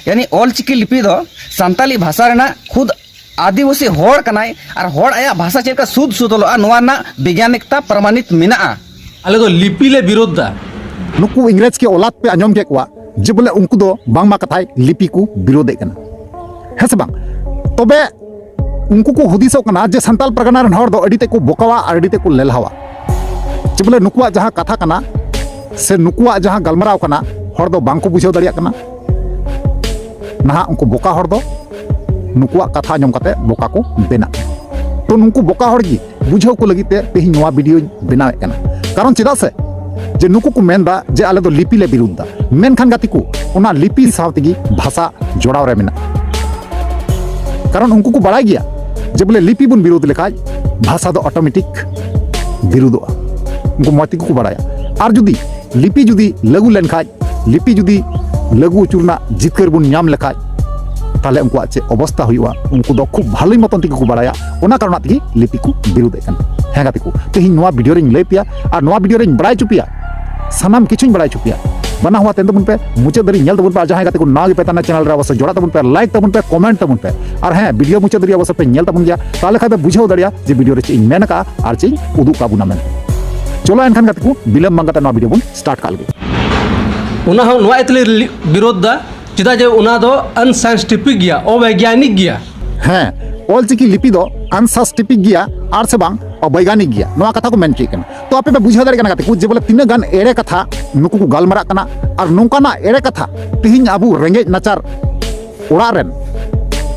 यानी ऑलचिकी लिपि दो सांताली भाषा रेना खुद आदिवासी होड़ कनाय और होड़ आया भाषा चेका सुद सुदलोआ नोआ ना वैज्ञानिकता प्रमाणित मिनाआ आले दो लिपि ले विरोध दा नुकु इंग्रेज के औलाद पे आंजम के कुआ जे बोले उनको दो बांगमा कथाय लिपि को विरोध कना हेसे बांग तबे उनको को हुदिसो कना जे संताल परगना रन हर दो अडिते को बोकावा अडिते को लेलहावा जे बोले नुकुआ जहां कथा कना से नुकुआ जहां गलमराव कना हर दो बांग को बुझाव दरिया कना नहा उनको बोका हर दो नुकुआ कथा आंजम कते बोका को बेना तो नुकु बोका हर गी बुझाव को लगिते तेही नोआ वीडियो बनावे कना कारण चिदा से जे नुकु को मेनदा जे आले दो लिपि ले विरुद्धा मेनखान गाती को उना लिपि सावतेगी भाषा जोड़ाव रे मेना कारण उनको को बड़ा गया जे बोले लिपि बुन विरोध लेखाय भाषा दो ऑटोमेटिक विरोधोआ उनको मती को बड़ाया और जुदी लिपि जुदी लगू लेनखाय लिपि जुदी लगू चुरना जितकर बुन नाम लेखाय ताले उनको चे अवस्था हुआ उनको दो खूब भालोई मतन तिको को बड़ाया ओना कारण तिगी लिपि को विरोध एकन हे गाती को तेही नोआ वीडियो रे लay पिया और नोआ वीडियो रे बड़ाय चुपिया सानाम किछुñ बड़ाय चुपिया बना हुआ तेन तबन पे मुचे दरी नेल तबन पे जहां गाती को नाग पे तना चैनल रे अवश्य जोड़ा तबन पे लाइक तबन पे कमेंट तबन पे और हां वीडियो मुचे दरी अवश्य पे नेल तबन गया ताले खाबे बुझाव दरिया जे वीडियो रे चे मेन का और चे उदु का बुना मेन चलो एनखान गाती को बिलम मंगाता नोआ वीडियो बुन स्टार्ट काल गे उना हम नोआ इतले विरोध दा चिदा जे उना दो अनसाइंटिफिक गया अवैज्ञानिक गया हैं ऑलचिकी लिपि दो अनसाइंटिफिक गया और से बांग अवैज्ञानिक गया नोआ कथा को मेन चेकन तो आपे पे बुझाव दरिया गाती को जे बोले तीन गान एड़े कथा नुकु को गालमरा कना और नोंकाना एड़े कथा तिहिन आबू रेंगे नाचार ओड़ा रेन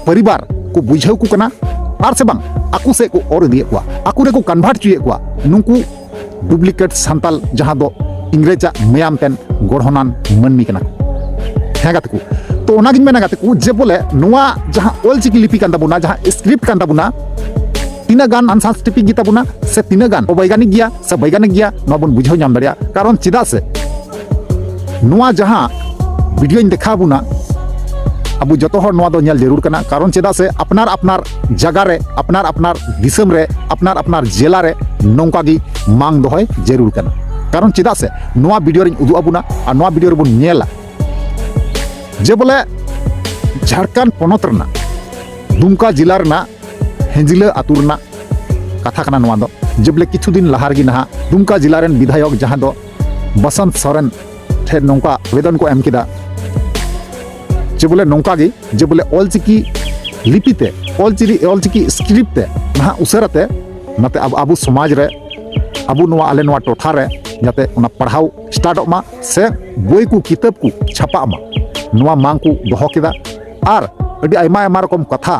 परिवार को बुझाव को कना और से बांग आकु से को और दिए को आकु रे को कन्वर्ट चुए को नुकु डुप्लीकेट सांताल जहां दो इंग्रेजा मयाम तेन गढ़नान मनमी कना है गाते को तो ओना गिन मेना गाते को जे बोले नोआ जहां ऑलचिकी लिपि कान ताबुना जहां स्क्रिप्ट कान ताबुना तीना गान अनसाइंटिफिक गीता बुना से तीना गान अवैज्ञानिक गया से वैज्ञानिक गया नोआ बन बुझाव नाम दरिया कारण चिदा से नोआ जहां वीडियो इन देखा बुना अब जतो हर नोआ दो नेल जरूर कना कारण चिदा से अपनार अपनार जगह रे अपनार अपनार दिसम रे अपनार अपनार जिला रे नोंका गी मांग दोहय जरूर कना कारण चिदा से नोआ वीडियो रे उदु अबुना और नोआ वीडियो रे बुन नेला जे बोले झारखंड पनत रना दुमका जिला रना हेंजिला आतु रना कथा कना नोआ दो जे बोले किछु दिन लहार गी नहा दुमका जिला रेन विधायक जहां दो बसंत सोरेन ठे नोंका आवेदन को एम किदा जे बोले नोंका गी जे बोले ऑलचिकी लिपिते ऑलचिकी स्क्रिप्ट ते नहा उसरते नते अब आबू समाज रे आबू नोआ आले नोआ टोठा रे जाते उना पढ़ाव स्टार्ट मा से बोई को किताब को छापा मा नोआ मांग को दोहो केदा और अडी आयमा आयमा रकम कथा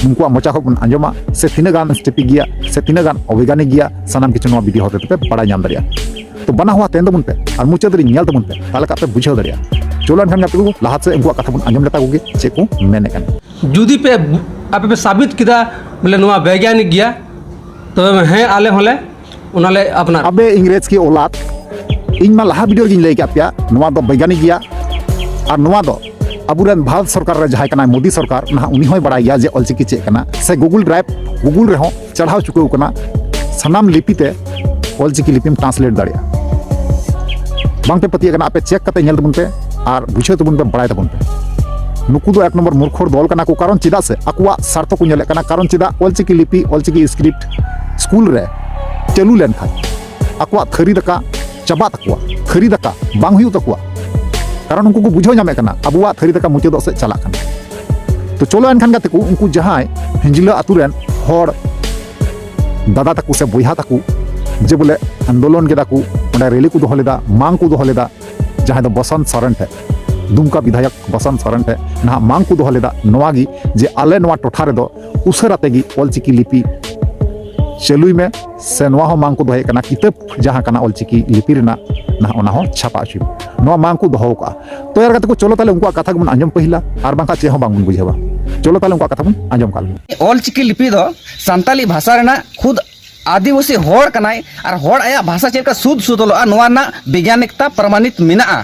उनको मोचा को बन आंजमा से तीन गान स्टेपिक गया से तीन गान अवैज्ञानिक गया सानाम किछु नोआ वीडियो होते पे बड़ा नाम दरिया तो बना हुआ तेन तबन पे और मुचा दरी नेल तबन पे ताले का पे बुझाव दरिया चलो एनखान गाते को लाहा से उनको कथा बन आंजम लेता कोगे चे को मेने कन जुदी पे आपे पे साबित किदा बोले नोआ वैज्ञानिक गया तो हैं आले होले उनाले अपना अबे इंग्रेज की औलाद इन मा लाहा वीडियो गिन लay का पिया नोआ दो वैज्ञानिक गया और नोआ दो अबुरन भारत सरकार रे जहां कना मोदी सरकार ना उनी होय बड़ा गया जे ऑलचिकी चे कना से गूगल ड्राइव गूगल रे हो चढ़ाव चुके कना सनाम लिपि ते ऑलचिकी लिपि में ट्रांसलेट दाड़िया बांग पे पतिया कना आपे चेक कते नेल तबन पे और बुझे तबन पे बड़ाय तबन पे नुकु दो एक नंबर मूर्खर दल कना को कारण चिदा से अकुआ स्वार्थ को नेले कना कारण चिदा ऑलचिकी लिपि ऑलचिकी स्क्रिप्ट स्कूल रे चलू लेन खा अकुआ थरी दका चबा तकुआ थरी दका बांग हुई तकुआ कारण उनको को बुझाव नामे कना अबुआ थरी दका मुचाद से चला कना तो चलो एनखान गाते को उनको जहां हिंजिला आतु रेन हर दादा तकु से बोया तकु जे बोले आंदोलन के दाकु ओंडे रैली को दोहो लेदा मांग को दोहो लेदा जहां दो बसंत सोरेन थे दुमका विधायक बसंत सोरेन थे ना मांग को दोहो लेदा नोआगी जे आले नोआ टोठा रे दो उसराते गी ऑलचिकी लिपि चलुई में से नोआ हो मांग को दोहे कना किताब जहां कना ऑलचिकी लिपि रेना ना ओना हो छापा अछि नोआ मांग को दोहो का तो यार गाते को चलो ताले उनको कथा बन आंजम पहिला और बांका चे हो बांग बन बुझेबा चलो ताले उनको कथा बन आंजम काल ऑलचिकी लिपि दो सांताली भाषा रेना खुद आदिवासी होड़ कनाय और होड़ आया भाषा चेका सुद सुदलोआ नोआ ना वैज्ञानिकता प्रमाणित मिनाआ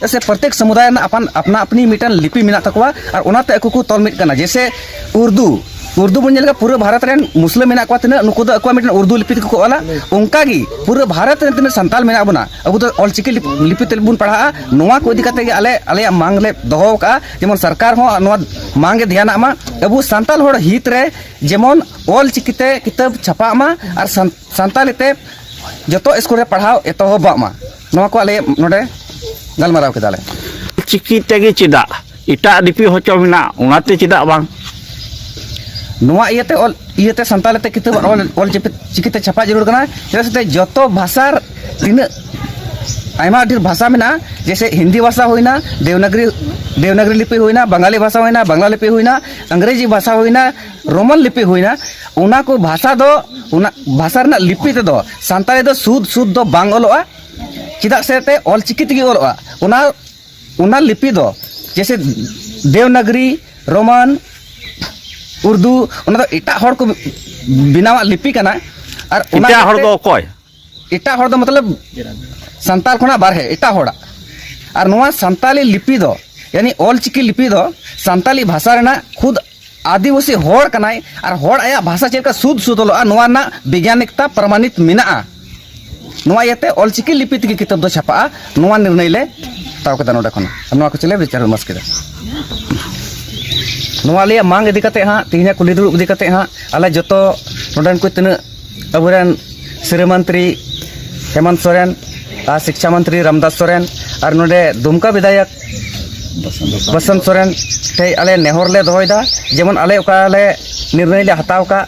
जैसे प्रत्येक समुदाय ना अपन अपना अपनी मिटन लिपि मिना तकवा और ओनाते अकु को तोल मिट कना जैसे उर्दू उर्दू बन जेलका पूरा भारत रेन मुस्लिम मेना को तना नुकु दो अक्वा मिटन उर्दू लिपि को ऑला उनका गी पूरा भारत रेन तना संताल मेना बना अब तो ऑल चिकी लिपि तेल बुन पढ़ा नोवा को इदी कते आले आले मांग ले दोहो का जेमन सरकार हो नोवा मांगे ध्यान आमा अब संताल होड़ हित रे जेमन ऑल चिकीते किताब छपा मा और संतालिते जतो स्कूल रे पढ़ाओ एतो बामा नोवा को आले नोडे गलमाराव केदाले चिकी तेगे चिदा इटा लिपि होचो मिना उनाते चिदा बांग नोवा इयते ऑल इयते संतालते किताब ऑल चिकीते छपा जरूर कना जैसे जतो भाषा तीन आयमा ढेर भाषा में ना जैसे हिंदी भाषा होइना देवनागरी लिपि होइना बंगाली भाषा होइना बांग्ला लिपि होइना अंग्रेजी भाषा होइना रोमन लिपि होइना उना को भाषा दो उना भाषा रना लिपि ते दो संताली दो शुद्ध दो बांग ओलोआ चिदा से ते ऑल चिकी तेगी ओलोआ उना लिपि दो जैसे देवनागरी रोमन उर्दू उना दो इटा हर को बिनावा लिपि कना और इटा हर दो कोय इटा हर दो मतलब संताल खोना बारहे इटा होड़ा और नोआ संताली लिपि दो यानी ऑल चिकी लिपि दो संताली भाषा रेना खुद आदिवासी होड़ कनाय और होड़ आया भाषा चेका शुद्ध ओलोआ नोआ ना वैज्ञानिकता प्रमाणित मिनाआ नोआ याते ऑल चिकी लिपि तेगी किताब दो छपा नोआ निर्णय ले ताव केदा नोडे खन नोआ को चले विचार विमर्श केदा नोआ लिया मांग इदी कते हां तिहिना कुली दुरुब इदी कते हां आले जतो नोडन को तना अबुरेन श्री मंत्री हेमंत सोरेन शिक्षा मंत्री रामदास सोरेन और नोडे दुमका विधायक बसंत सोरेन ते आले नेहर ले दोहयदा जेमन आले ओकाले निर्णय ले हताव का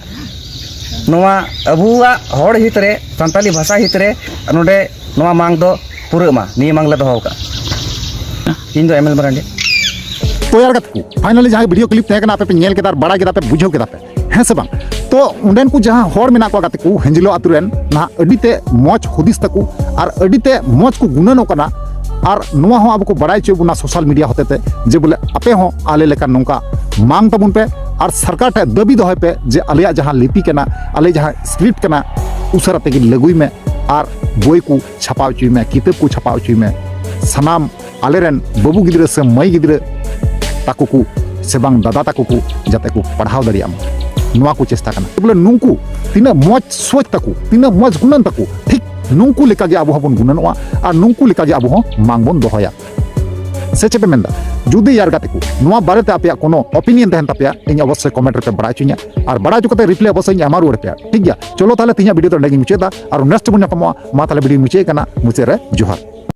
नोआ अबुआ होड़ हित रे संताली भाषा हित रे नोडे नोआ मांग दो पूरा मा नि मांग ले दोहो का इन दो एमएल मरांडी तो यार को फाइनली जहाँ वीडियो क्लिप तहकना आपे पे नेल केदा बड़ा केदा पे बुझो केदा पे हैं से बांग तो उंडेन को जहाँ होड़ मेना को गाते को हेंजिलो आतुरेन ना अडिते मौज हुदिस तकु और अडिते मौज को गुणनो कना और नुआ हो अब को बड़ाई चुबुना सोशल मीडिया होते थे जे बोले आपे हो आले लेकर नौका मांग तबुन पे और सरकार टे दबी दोहे पे जे आलिया जहाँ लिपि केना आले जहाँ स्क्रिप्ट केना उसरा तेगी लगुई में और बोई को छपाव चुई में किताब को छपाव चुई में सनाम आलेरेन बाबू गिद्रे से मई गिद्रे ताको को से बांग दादा ताको को जाते को पढ़ाव दरिया नुआ को चेष्टा करना बोले नुंकु तीना मौज सोच ताको तीना मौज गुणन ताको ठीक नुंकु लेका गे आबो हबन गुणनवा और नुंकु लेका गे आबो हो मांग बन दोहया से चेपे मेंदा जुदी यार गाते को नुआ बारेते आपया कोनो ओपिनियन तहन तापया इन अवश्य कमेंट रे बड़ा चुनिया और बड़ा चुकते रिप्लाई अवश्य एमा रुवाड़ पे ठीक गया चलो ताले तिया वीडियो तो लगी मुचेदा और नेक्स्ट बन पमा मा ताले वीडियो मुचे कना मुचे रे जोहार।